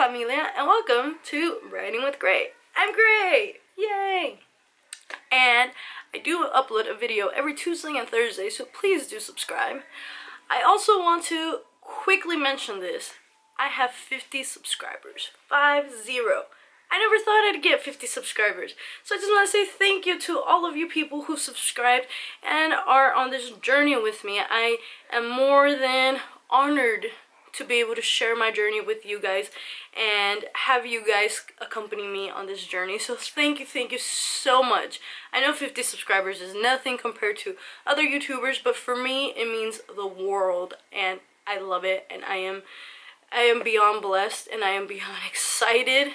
familia, and welcome to Writing with Gray. I'm Gray! Yay! And I do upload a video every Tuesday and Thursday, so please do subscribe. I also want to quickly mention this. I have 50 subscribers. 50. I never thought I'd get 50 subscribers. So I just want to say thank you to all of you people who subscribed and are on this journey with me. I am more than honored to be able to share my journey with you guys and have you guys accompany me on this journey. So thank you so much. I know 50 subscribers is nothing compared to other YouTubers, but for me it means the world, and I love it, and I am beyond blessed, and I am beyond excited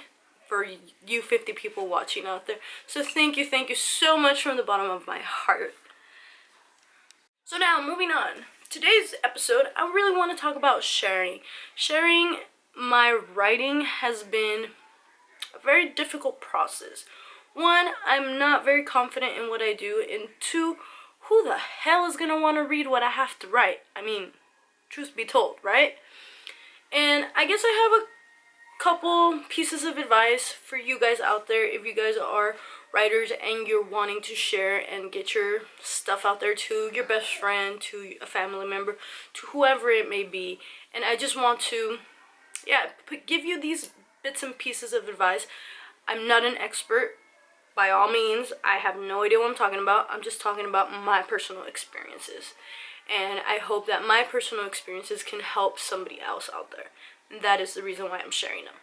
for you 50 people watching out there. So thank you so much from the bottom of my heart. So now, moving on. Today's episode, I really want to talk about sharing. Sharing my writing has been a very difficult process. One, I'm not very confident in what I do, and two, who the hell is going to want to read what I have to write? I mean, truth be told, right? And I guess I have a couple pieces of advice for you guys out there if you guys are writers and you're wanting to share and get your stuff out there to your best friend, to a family member, to whoever it may be. And I just want to give you these bits and pieces of advice. I'm not an expert by all means. I have no idea what I'm talking about. I'm just talking about my personal experiences, and I hope that my personal experiences can help somebody else out there. And that is the reason why I'm sharing them.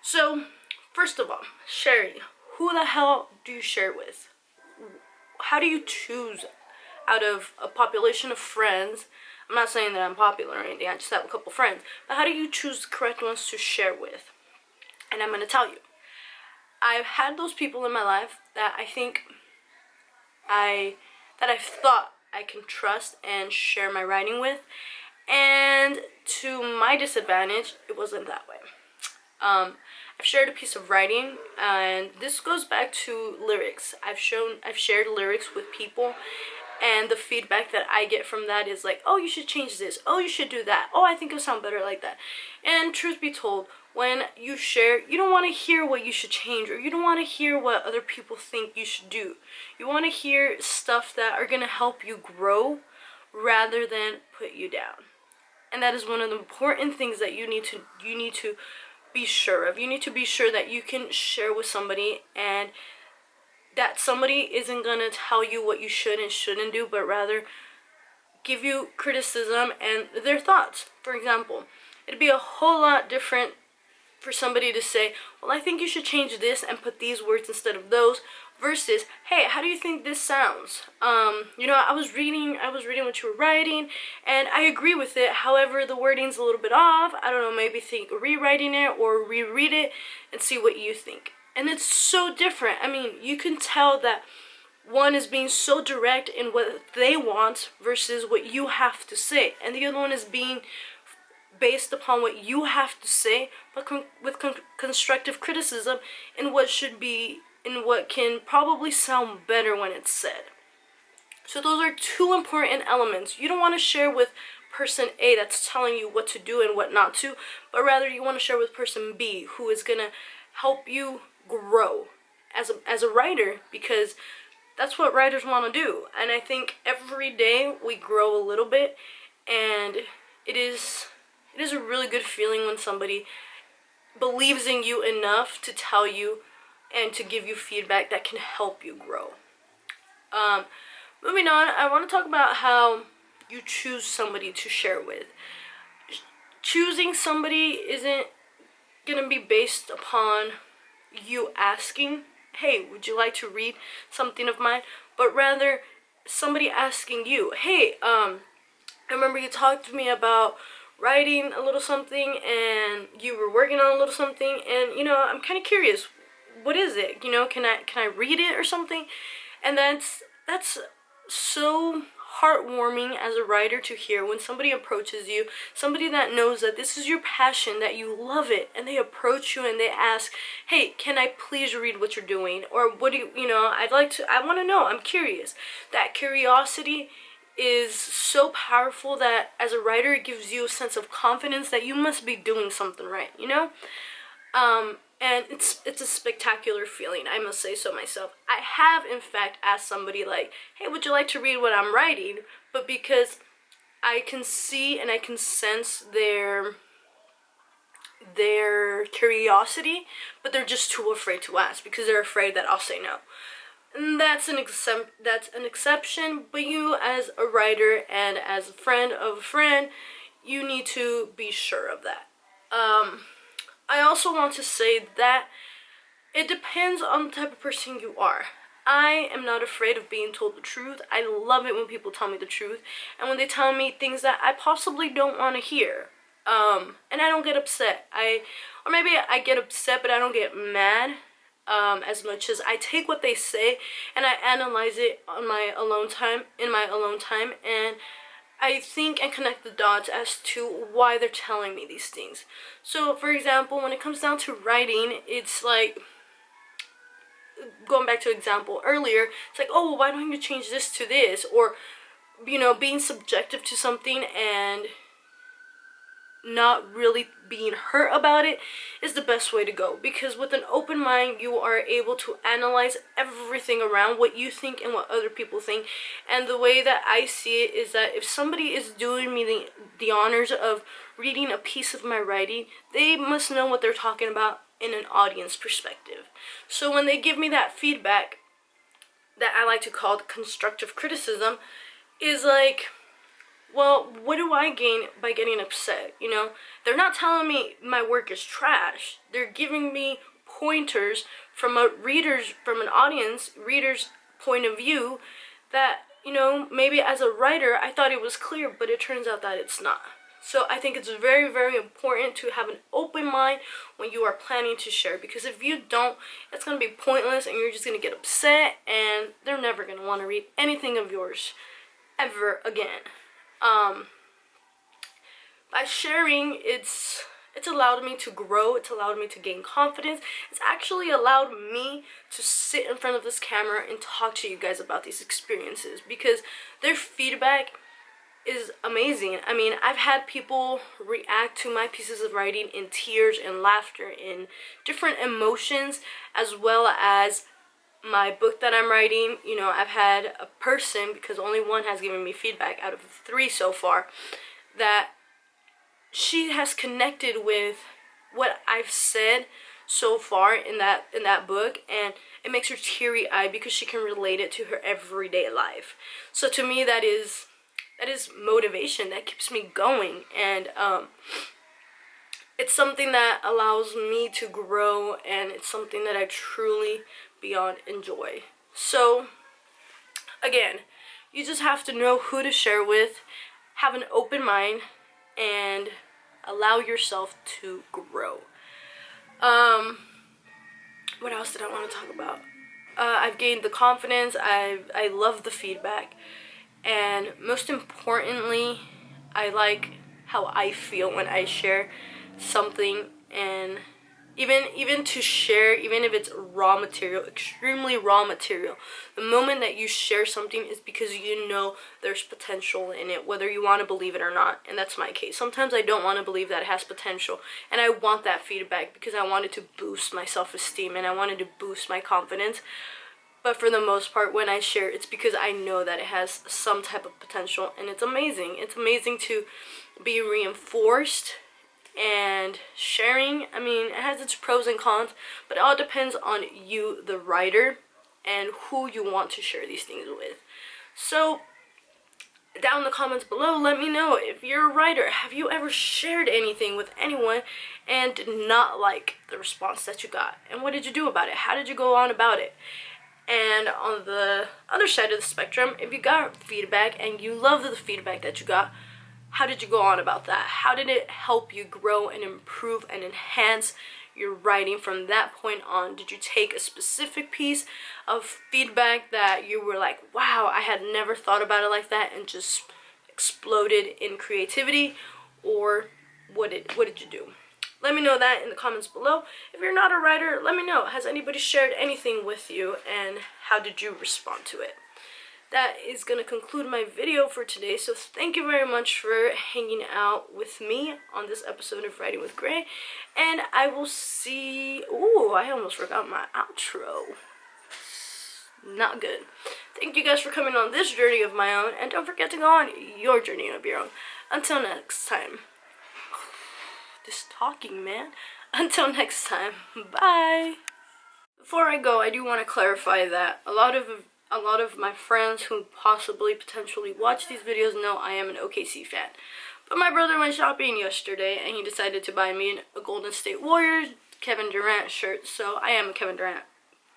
So, first of all, sharing. Who the hell do you share with? How do you choose out of a population of friends? I'm not saying that I'm popular or anything, I just have a couple friends. But how do you choose the correct ones to share with? And I'm going to tell you. I've had those people in my life that I think I've thought I can trust and share my writing with. And to my disadvantage, it wasn't that way. I've shared a piece of writing, and this goes back to lyrics. I've shared lyrics with people, and the feedback that I get from that is like, oh, you should change this, oh, you should do that, oh, I think it'll sound better like that. And truth be told, when you share, you don't want to hear what you should change, or you don't want to hear what other people think you should do. You want to hear stuff that are going to help you grow rather than put you down. And that is one of the important things that you need to be sure of. You need to be sure that you can share with somebody, and that somebody isn't going to tell you what you should and shouldn't do, but rather give you criticism and their thoughts. For example, it'd be a whole lot different for somebody to say, well, I think you should change this and put these words instead of those, versus, hey, how do you think this sounds? I was reading what you were writing, and I agree with it. However, the wording's a little bit off. I don't know, maybe think rewriting it or reread it and see what you think. And it's so different. I mean, you can tell that one is being so direct in what they want versus what you have to say, and the other one is being based upon what you have to say, but with constructive criticism in what should be, in what can probably sound better when it's said. So those are two important elements. You don't want to share with person A that's telling you what to do and what not to, but rather you want to share with person B who is going to help you grow as a writer, because that's what writers want to do. And I think every day we grow a little bit, and it is a really good feeling when somebody believes in you enough to tell you and to give you feedback that can help you grow. Moving on, I want to talk about how you choose somebody to share with. Choosing somebody isn't going to be based upon you asking, hey, would you like to read something of mine? But rather, somebody asking you, hey, I remember you talked to me about writing a little something, and you were working on a little something, and I'm kind of curious, what is it? Can I read it or something? And that's so heartwarming as a writer to hear when somebody approaches you, somebody that knows that this is your passion, that you love it, and they approach you and they ask, hey, can I please read what you're doing? Or what do I want to know, I'm curious. That curiosity is so powerful that as a writer it gives you a sense of confidence that you must be doing something right, And it's a spectacular feeling, I must say so myself. I have in fact asked somebody like, hey, would you like to read what I'm writing? But because I can see and I can sense their curiosity, but they're just too afraid to ask because they're afraid that I'll say no. And that's an exception, but you as a writer and as a friend of a friend, you need to be sure of that. I also want to say that it depends on the type of person you are. I am not afraid of being told the truth. I love it when people tell me the truth, and when they tell me things that I possibly don't want to hear. And I don't get upset. Or maybe I get upset, but I don't get mad as much as I take what they say and I analyze it in my alone time, and I think and connect the dots as to why they're telling me these things. So, for example, when it comes down to writing, it's like, going back to example earlier, it's like, oh, why don't you change this to this? Or, you know, being subjective to something and not really being hurt about it is the best way to go, because with an open mind you are able to analyze everything around what you think and what other people think. And the way that I see it is that if somebody is doing me the honors of reading a piece of my writing, they must know what they're talking about in an audience perspective. So when they give me that feedback that I like to call constructive criticism, is like, well, what do I gain by getting upset? You know, they're not telling me my work is trash. They're giving me pointers from an reader's point of view that, you know, maybe as a writer I thought it was clear, but it turns out that it's not. So I think it's very, very important to have an open mind when you are planning to share, because if you don't, it's going to be pointless and you're just going to get upset and they're never going to want to read anything of yours ever again. By sharing, it's allowed me to grow, it's allowed me to gain confidence, it's actually allowed me to sit in front of this camera and talk to you guys about these experiences, because their feedback is amazing. I mean, I've had people react to my pieces of writing in tears and laughter, in different emotions, as well as my book that I'm writing. You know, I've had a person, because only one has given me feedback out of 3 so far, that she has connected with what I've said so far in that book, and it makes her teary-eyed because she can relate it to her everyday life. So to me, that is motivation that keeps me going, and it's something that allows me to grow, and it's something that I truly beyond enjoy. So again, you just have to know who to share with, have an open mind, and allow yourself to grow. What else did I want to talk about? I've gained the confidence, I love the feedback, and most importantly, I like how I feel when I share something. And even to share, even if it's raw material, extremely raw material, the moment that you share something is because you know there's potential in it, whether you want to believe it or not. And that's my case. Sometimes I don't want to believe that it has potential, and I want that feedback because I wanted to boost my self-esteem and I wanted to boost my confidence. But for the most part, when I share, it's because I know that it has some type of potential, and it's amazing. It's amazing to be reinforced. And sharing, I mean, it has its pros and cons, but it all depends on you, the writer, and who you want to share these things with. So down in the comments below, let me know, if you're a writer, have you ever shared anything with anyone and did not like the response that you got? And what did you do about it? How did you go on about it? And on the other side of the spectrum, if you got feedback and you love the feedback that you got, how did you go on about that? How did it help you grow and improve and enhance your writing from that point on? Did you take a specific piece of feedback that you were like, wow, I had never thought about it like that, and just exploded in creativity? Or what did you do? Let me know that in the comments below. If you're not a writer, let me know. Has anybody shared anything with you, and how did you respond to it? that is going to conclude my video for today. So thank you very much for hanging out with me on this episode of Writing with Gray. And I will see... Ooh, I almost forgot my outro. Not good. Thank you guys for coming on this journey of my own. And don't forget to go on your journey of your own. Until next time. This talking, man. Until next time. Bye. Before I go, I do want to clarify that a lot of my friends who potentially watch these videos know I am an OKC fan. But my brother went shopping yesterday and he decided to buy me a Golden State Warriors Kevin Durant shirt. So I am a Kevin Durant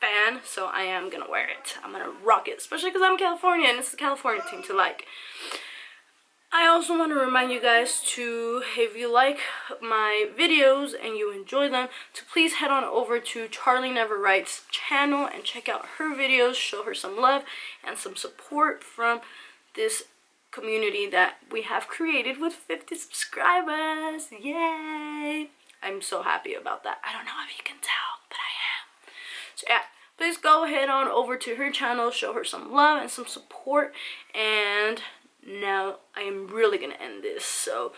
fan, so I am gonna wear it. I'm gonna rock it, especially because I'm California and it's the California team to like. I also want to remind you guys to, if you like my videos and you enjoy them, to please head on over to Charlie Never Writes channel and check out her videos, show her some love and some support from this community that we have created with 50 subscribers. Yay! I'm so happy about that. I don't know if you can tell, but I am. So yeah, please go ahead on over to her channel, show her some love and some support, and now I am really gonna end this. So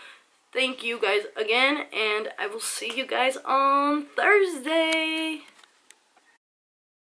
thank you guys again, and I will see you guys on Thursday.